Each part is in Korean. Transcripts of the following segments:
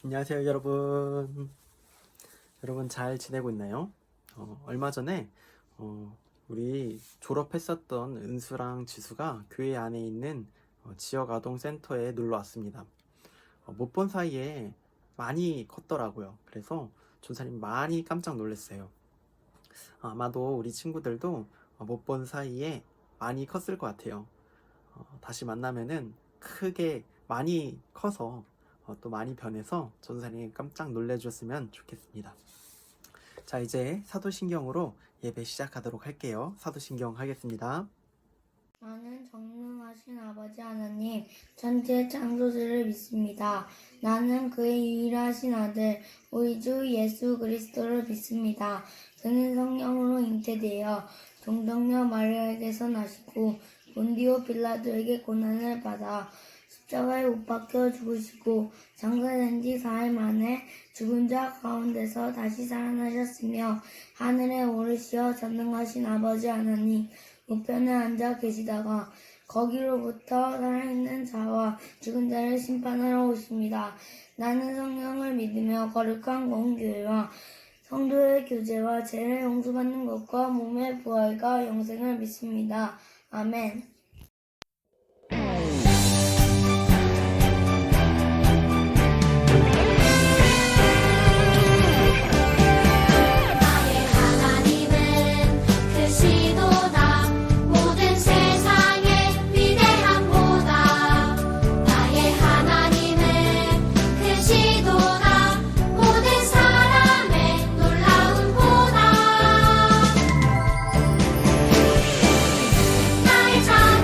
안녕하세요 여러분. 여러분 잘 지내고 있나요? 얼마 전에 우리 졸업했었던 은수랑 지수가 교회 안에 있는 지역아동센터에 놀러 왔습니다. 못 본 사이에 많이 컸더라고요. 그래서 전사님 많이 깜짝 놀랐어요. 아마도 우리 친구들도 못 본 사이에 많이 컸을 것 같아요. 다시 만나면은 크게 많이 커서 또 많이 변해서 전사님 깜짝 놀래주셨으면 좋겠습니다. 자, 이제 사도신경으로 예배 시작하도록 할게요. 사도신경 하겠습니다. 나는 전능하신 아버지 하나님, 전지의 창조주를 믿습니다. 나는 그의 유일하신 아들, 우리 주 예수 그리스도를 믿습니다. 그는 성령으로 잉태되어 동정녀 마리아에게서 나시고 본디오 빌라도에게 고난을 받아 십자가에 못 박혀 죽으시고 장사된 지 4일 만에 죽은 자 가운데서 다시 살아나셨으며 하늘에 오르시어 전능하신 아버지 하나님 우편에 앉아 계시다가 거기로부터 살아있는 자와 죽은 자를 심판하러 오십니다. 나는 성령을 믿으며 거룩한 공교회와 성도의 교제와 죄를 용서받는 것과 몸의 부활과 영생을 믿습니다. 아멘. 참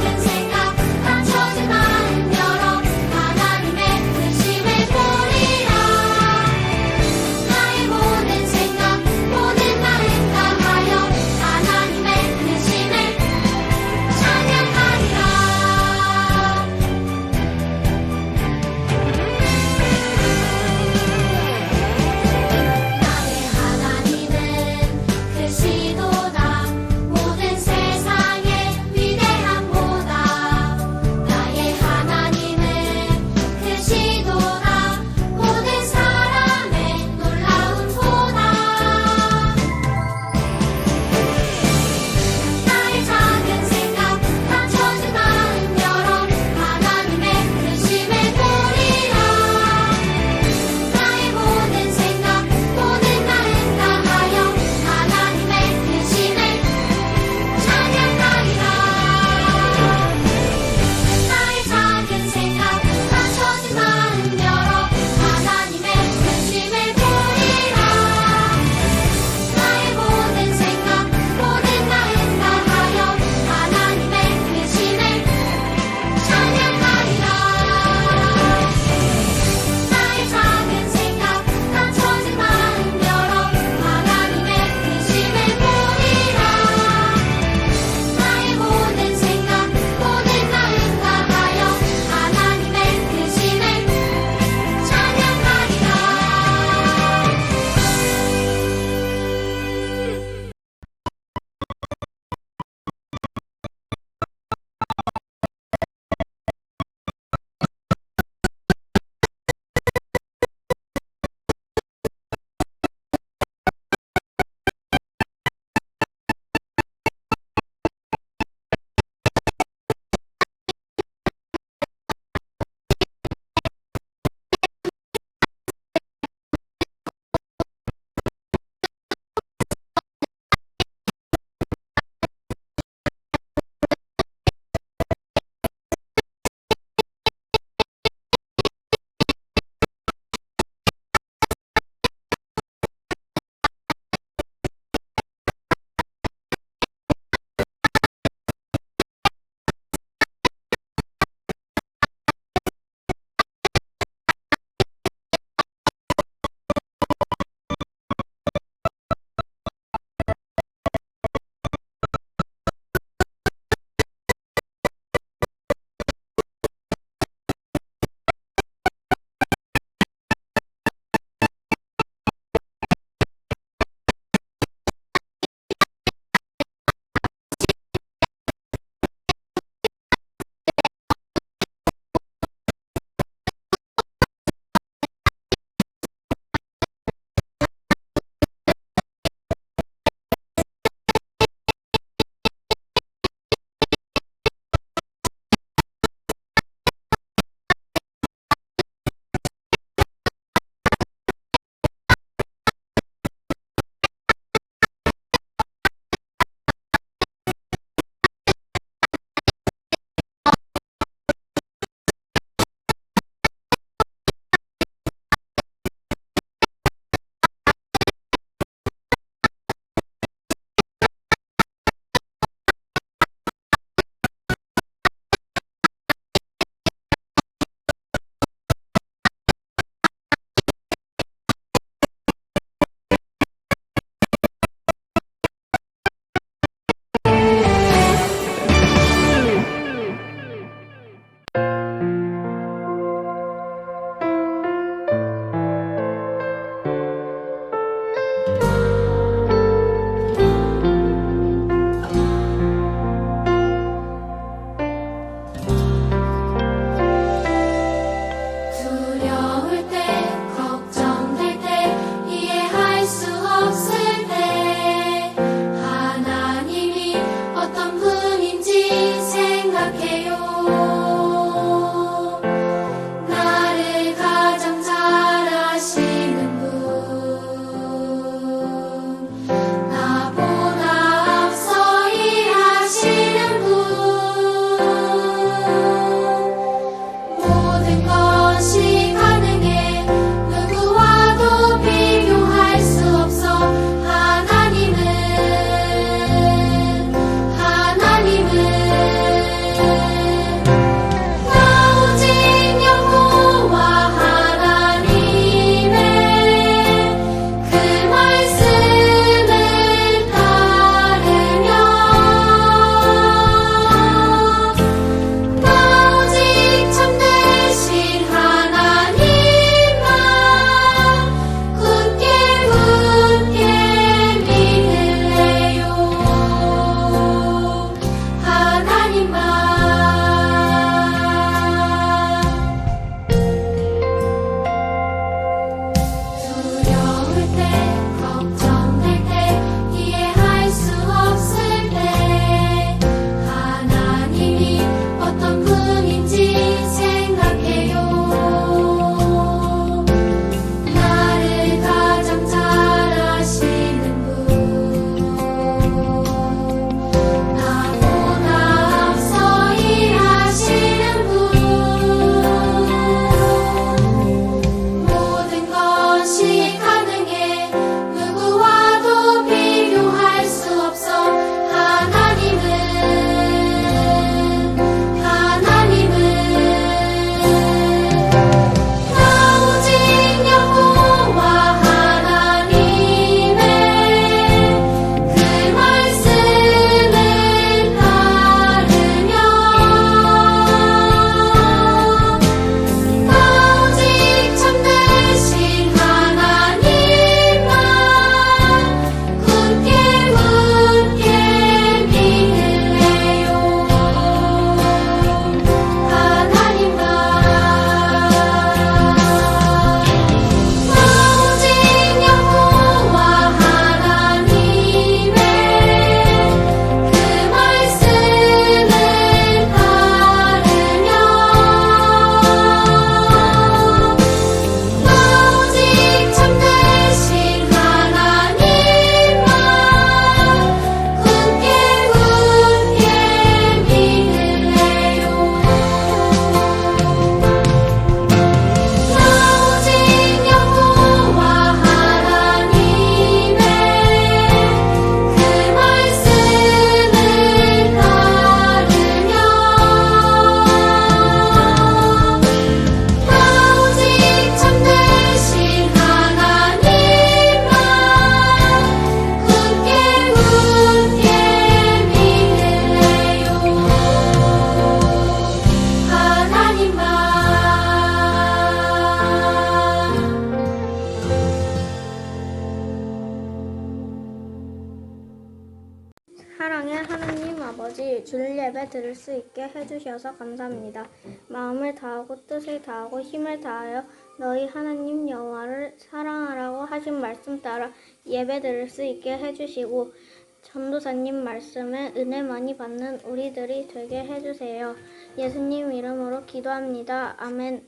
예배 드릴 수 있게 해주셔서 감사합니다. 마음을 다하고 뜻을 다하고 힘을 다하여 너희 하나님 여호와를 사랑하라고 하신 말씀 따라 예배 드릴 수 있게 해주시고 전도사님 말씀에 은혜 많이 받는 우리들이 되게 해주세요. 예수님 이름으로 기도합니다. 아멘.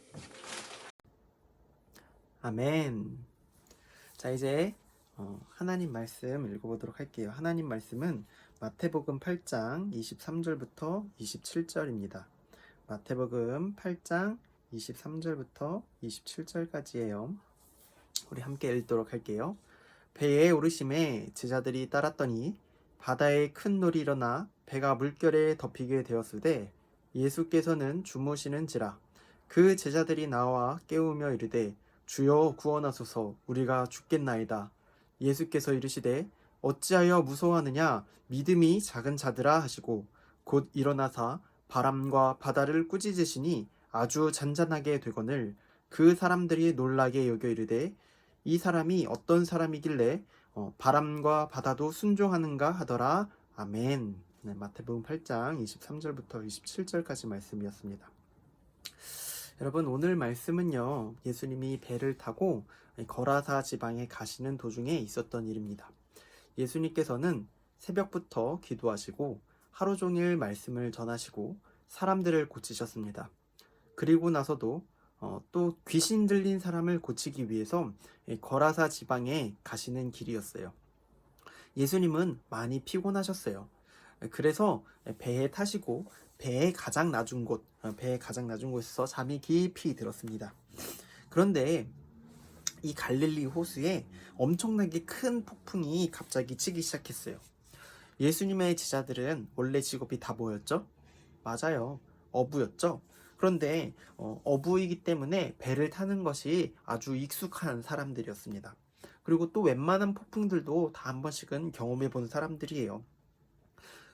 아멘. 자, 이제 하나님 말씀 읽어보도록 할게요. 하나님 말씀은 마태복음 8장 23절부터 27절입니다. 마태복음 8장 23절부터 27절까지예요. 우리 함께 읽도록 할게요. 배에 오르심에 제자들이 따랐더니 바다에 큰 놀이 일어나 배가 물결에 덮이게 되었으되 예수께서는 주무시는지라. 그 제자들이 나와 깨우며 이르되 주여 구원하소서, 우리가 죽겠나이다. 예수께서 이르시되 어찌하여 무서워하느냐, 믿음이 작은 자들아 하시고 곧 일어나사 바람과 바다를 꾸짖으시니 아주 잔잔하게 되거늘 그 사람들이 놀라게 여겨 이르되 이 사람이 어떤 사람이길래 바람과 바다도 순종하는가 하더라. 아멘. 네, 마태복음 8장 23절부터 27절까지 말씀이었습니다. 여러분, 오늘 말씀은요, 예수님이 배를 타고 거라사 지방에 가시는 도중에 있었던 일입니다. 예수님께서는 새벽부터 기도하시고 하루 종일 말씀을 전하시고 사람들을 고치셨습니다. 그리고 나서도 또 귀신 들린 사람을 고치기 위해서 거라사 지방에 가시는 길이었어요. 예수님은 많이 피곤하셨어요. 그래서 배에 타시고 배의 가장 낮은 곳에서 잠이 깊이 들었습니다. 그런데 이 갈릴리 호수에 엄청나게 큰 폭풍이 갑자기 치기 시작했어요. 예수님의 제자들은 원래 직업이 다 뭐였죠? 맞아요. 어부였죠. 그런데 어부이기 때문에 배를 타는 것이 아주 익숙한 사람들이었습니다. 그리고 또 웬만한 폭풍들도 다 한 번씩은 경험해 본 사람들이에요.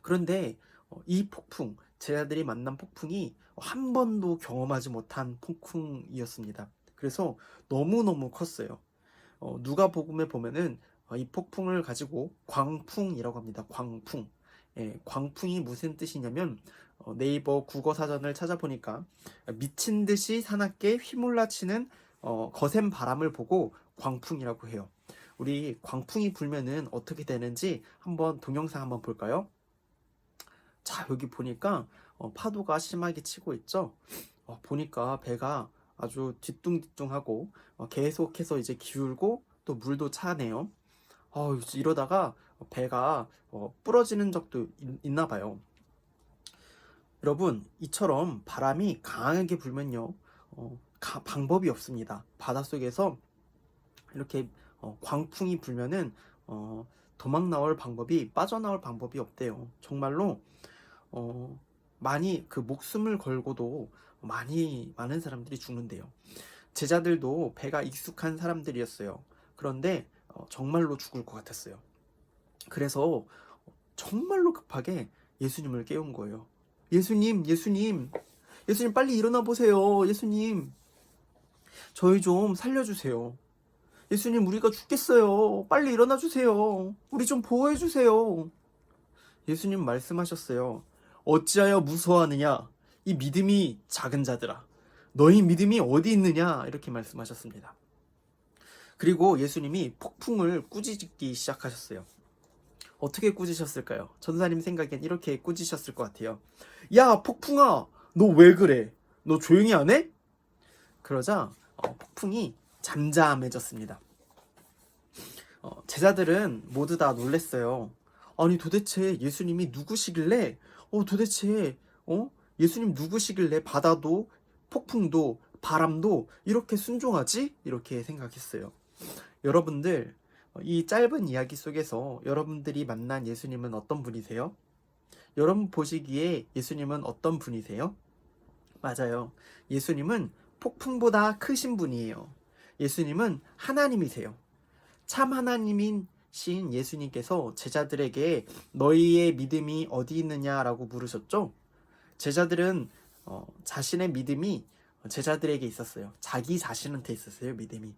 그런데 이 폭풍, 제자들이 만난 폭풍이 한 번도 경험하지 못한 폭풍이었습니다. 그래서 너무너무 컸어요. 누가복음에 보면은 이 폭풍을 가지고 광풍이라고 합니다. 광풍. 광풍이 무슨 뜻이냐면 네이버 국어 사전을 찾아보니까 미친 듯이 사납게 휘몰아치는 거센 바람을 보고 광풍이라고 해요. 우리 광풍이 불면은 어떻게 되는지 한번 동영상 한번 볼까요? 자, 여기 보니까 파도가 심하게 치고 있죠. 보니까 배가 아주 뒤뚱뒤뚱하고 계속해서 이제 기울고 또 물도 차네요. 이러다가 배가 부러지는 적도 있나 봐요. 여러분, 이처럼 바람이 강하게 불면요, 방법이 없습니다. 바닷속에서 이렇게 광풍이 불면은 도망 나올 방법이, 빠져나올 방법이 없대요. 정말로 많이 그 목숨을 걸고도 많은 사람들이 죽는데요. 제자들도 배가 익숙한 사람들이었어요. 그런데 정말로 죽을 것 같았어요. 그래서 정말로 급하게 예수님을 깨운 거예요. 예수님 빨리 일어나 보세요. 예수님, 저희 좀 살려주세요. 예수님, 우리가 죽겠어요. 빨리 일어나 주세요. 우리 좀 보호해 주세요. 예수님 말씀하셨어요. 어찌하여 무서워하느냐, 이 믿음이 작은 자들아, 너희 믿음이 어디 있느냐, 이렇게 말씀하셨습니다. 그리고 예수님이 폭풍을 꾸짖기 시작하셨어요. 어떻게 꾸짖으셨을까요? 전사님 생각엔 이렇게 꾸짖으셨을 것 같아요. 야, 폭풍아, 너 왜 그래? 너 조용히 안 해? 그러자 폭풍이 잠잠해졌습니다. 제자들은 모두 다 놀랐어요. 아니, 도대체 예수님이 누구시길래 예수님 누구시길래 바다도 폭풍도 바람도 이렇게 순종하지? 이렇게 생각했어요. 여러분들, 이 짧은 이야기 속에서 여러분들이 만난 예수님은 어떤 분이세요? 여러분 보시기에 예수님은 어떤 분이세요? 맞아요. 예수님은 폭풍보다 크신 분이에요. 예수님은 하나님이세요. 참 하나님인 신 예수님께서 제자들에게 너희의 믿음이 어디 있느냐라고 물으셨죠? 제자들은 자신의 믿음이 제자들에게 있었어요. 자기 자신한테 있었어요, 믿음이.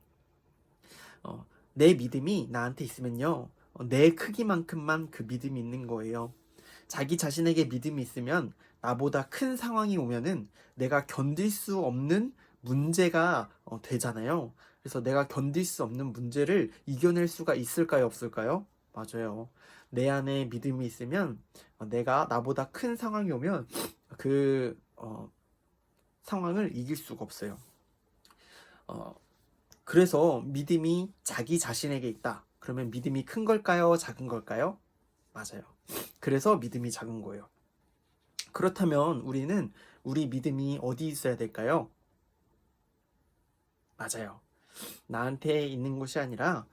내 믿음이 나한테 있으면요, 내 크기만큼만 그 믿음이 있는 거예요. 자기 자신에게 믿음이 있으면 나보다 큰 상황이 오면은 내가 견딜 수 없는 문제가 되잖아요. 그래서 내가 견딜 수 없는 문제를 이겨낼 수가 있을까요, 없을까요? 맞아요. 내 안에 믿음이 있으면 내가 나보다 큰 상황이 오면 그 상황을 이길 수가 없어요. 그래서 믿음이 자기 자신에게 있다. 그러면 믿음이 큰 걸까요? 작은 걸까요? 맞아요. 그래서 믿음이 작은 거예요. 그렇다면 우리는 우리 믿음이 어디 있어야 될까요? 맞아요. 나한테 있는 것이 아니라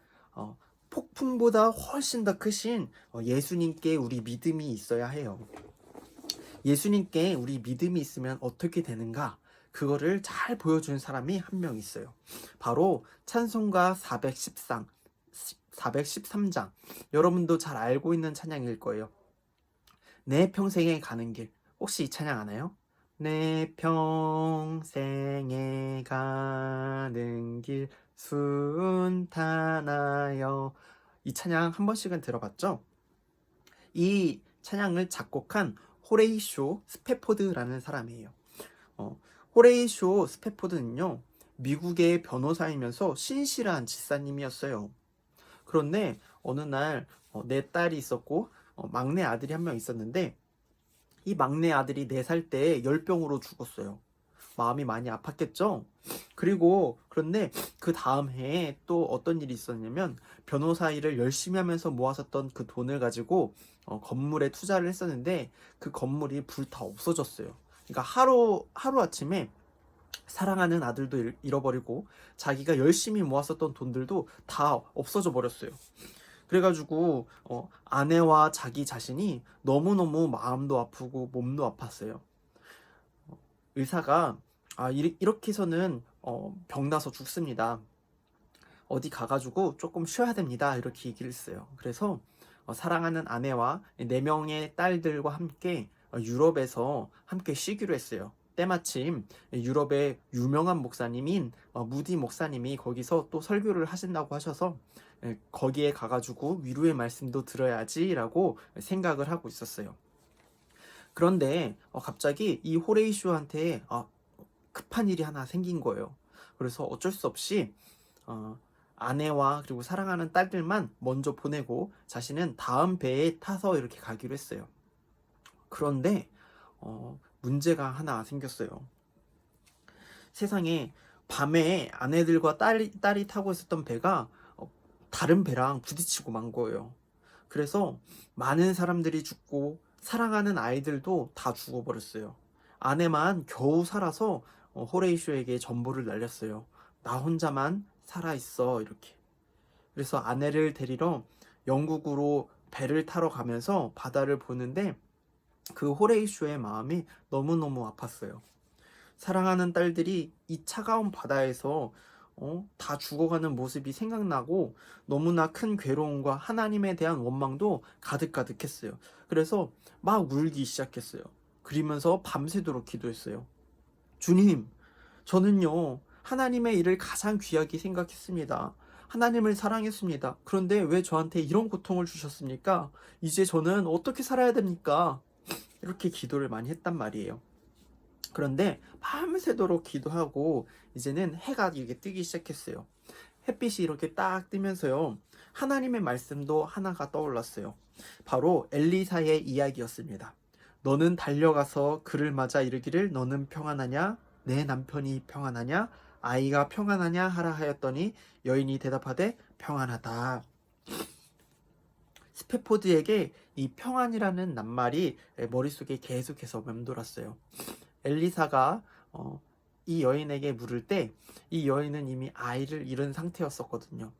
폭풍보다 훨씬 더 크신 예수님께 우리 믿음이 있어야 해요. 예수님께 우리 믿음이 있으면 어떻게 되는가? 그거를 잘 보여준 사람이 한 명 있어요. 바로 찬송가 413장. 여러분도 잘 알고 있는 찬양일 거예요. 내 평생에 가는 길. 혹시 이 찬양 아나요? 내 평생에 가는 길 순탄하여. 이 찬양 한 번씩은 들어봤죠? 이 찬양을 작곡한 호레이쇼 스페포드라는 사람이에요. 호레이쇼 스페포드는요, 미국의 변호사이면서 신실한 집사님이었어요. 그런데 어느 날 내 딸이 있었고 막내 아들이 한 명 있었는데, 이 막내 아들이 4살 때 열병으로 죽었어요. 마음이 많이 아팠겠죠? 그런데 그 다음 해에 또 어떤 일이 있었냐면, 변호사 일을 열심히 하면서 모았었던 그 돈을 가지고 건물에 투자를 했었는데, 그 건물이 불타 없어졌어요. 그러니까 하루아침에 사랑하는 아들도 잃어버리고 자기가 열심히 모았었던 돈들도 다 없어져 버렸어요. 그래가지고 아내와 자기 자신이 너무너무 마음도 아프고 몸도 아팠어요. 의사가 이렇게 해서는 병나서 죽습니다. 어디 가가지고 조금 쉬어야 됩니다. 이렇게 얘기를 했어요. 그래서 사랑하는 아내와 4명의 딸들과 함께 유럽에서 함께 쉬기로 했어요. 때마침 유럽의 유명한 목사님인 무디 목사님이 거기서 또 설교를 하신다고 하셔서 거기에 가가지고 위로의 말씀도 들어야지라고 생각을 하고 있었어요. 그런데 갑자기 이 호레이쇼한테 급한 일이 하나 생긴 거예요. 그래서 어쩔 수 없이 아내와 그리고 사랑하는 딸들만 먼저 보내고 자신은 다음 배에 타서 이렇게 가기로 했어요. 그런데 문제가 하나 생겼어요. 세상에 밤에 아내들과 딸이 타고 있었던 배가 다른 배랑 부딪히고 만 거예요. 그래서 많은 사람들이 죽고 사랑하는 아이들도 다 죽어버렸어요. 아내만 겨우 살아서 호레이쇼에게 전보를 날렸어요. 나 혼자만 살아있어, 이렇게. 그래서 아내를 데리러 영국으로 배를 타러 가면서 바다를 보는데 그 호레이쇼의 마음이 너무너무 아팠어요. 사랑하는 딸들이 이 차가운 바다에서 다 죽어가는 모습이 생각나고 너무나 큰 괴로움과 하나님에 대한 원망도 가득가득했어요. 그래서 막 울기 시작했어요. 그러면서 밤새도록 기도했어요. 주님, 저는요, 하나님의 일을 가장 귀하게 생각했습니다. 하나님을 사랑했습니다. 그런데 왜 저한테 이런 고통을 주셨습니까? 이제 저는 어떻게 살아야 됩니까? 이렇게 기도를 많이 했단 말이에요. 그런데 밤새도록 기도하고 이제는 해가 이렇게 뜨기 시작했어요. 햇빛이 이렇게 딱 뜨면서요, 하나님의 말씀도 하나가 떠올랐어요. 바로 엘리사의 이야기였습니다. 너는 달려가서 그를 맞아 이르기를 너는 평안하냐? 내 남편이 평안하냐? 아이가 평안하냐? 하라 하였더니 여인이 대답하되 평안하다. 스페포드에게 이 평안이라는 낱말이 머릿속에 계속해서 맴돌았어요. 엘리사가 이 여인에게 물을 때 이 여인은 이미 아이를 잃은 상태였었거든요.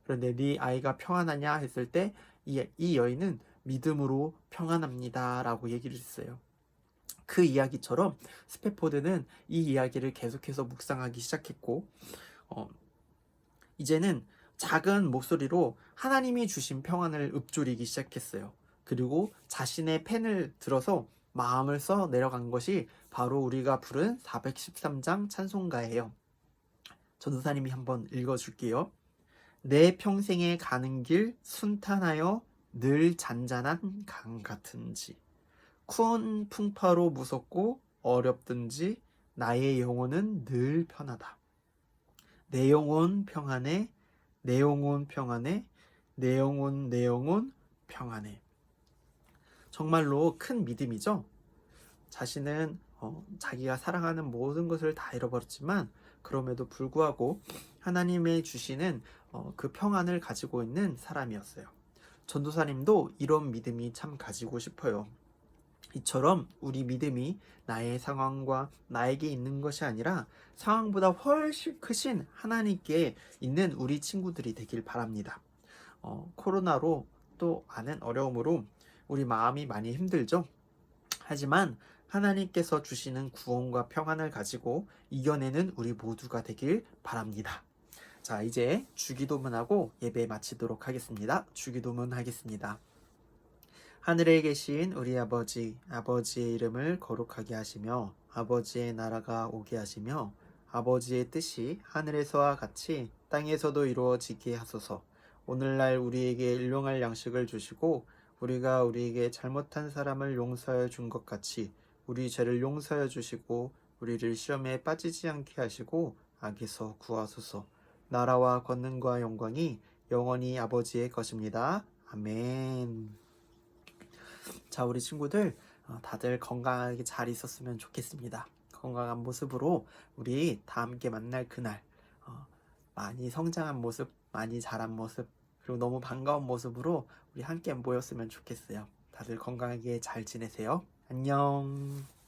그런데 네 아이가 평안하냐 했을 때 이 여인은 믿음으로 평안합니다 라고 얘기를 했어요. 그 이야기처럼 스페포드는 이 이야기를 계속해서 묵상하기 시작했고 이제는 작은 목소리로 하나님이 주신 평안을 읊조리기 시작했어요. 그리고 자신의 펜을 들어서 마음을 써 내려간 것이 바로 우리가 부른 413장 찬송가예요. 전도사님이 한번 읽어줄게요. 내 평생에 가는 길 순탄하여 늘 잔잔한 강 같은지. 큰 풍파로 무섭고 어렵든지 나의 영혼은 늘 편하다. 내 영혼 평안해, 내 영혼 평안해, 내 영혼 평안해. 정말로 큰 믿음이죠. 자신은 자기가 사랑하는 모든 것을 다 잃어버렸지만 그럼에도 불구하고 하나님의 주시는 그 평안을 가지고 있는 사람이었어요. 전도사님도 이런 믿음이 참 가지고 싶어요. 이처럼 우리 믿음이 나의 상황과 나에게 있는 것이 아니라 상황보다 훨씬 크신 하나님께 있는 우리 친구들이 되길 바랍니다. 코로나로 또 많은 어려움으로 우리 마음이 많이 힘들죠. 하지만 하나님께서 주시는 구원과 평안을 가지고 이겨내는 우리 모두가 되길 바랍니다. 자, 이제 주기도문하고 예배 마치도록 하겠습니다. 주기도문 하겠습니다. 하늘에 계신 우리 아버지, 아버지의 이름을 거룩하게 하시며 아버지의 나라가 오게 하시며 아버지의 뜻이 하늘에서와 같이 땅에서도 이루어지게 하소서. 오늘날 우리에게 일용할 양식을 주시고 우리가 우리에게 잘못한 사람을 용서하여 준 것 같이 우리 죄를 용서하여 주시고 우리를 시험에 빠지지 않게 하시고 악에서 구하소서. 나라와 권능과 영광이 영원히 아버지의 것입니다. 아멘. 자, 우리 친구들 다들 건강하게 잘 있었으면 좋겠습니다. 건강한 모습으로 우리 다 함께 만날 그날 많이 성장한 모습, 많이 자란 모습, 그리고 너무 반가운 모습으로 우리 함께 모였으면 좋겠어요. 다들 건강하게 잘 지내세요. 안녕.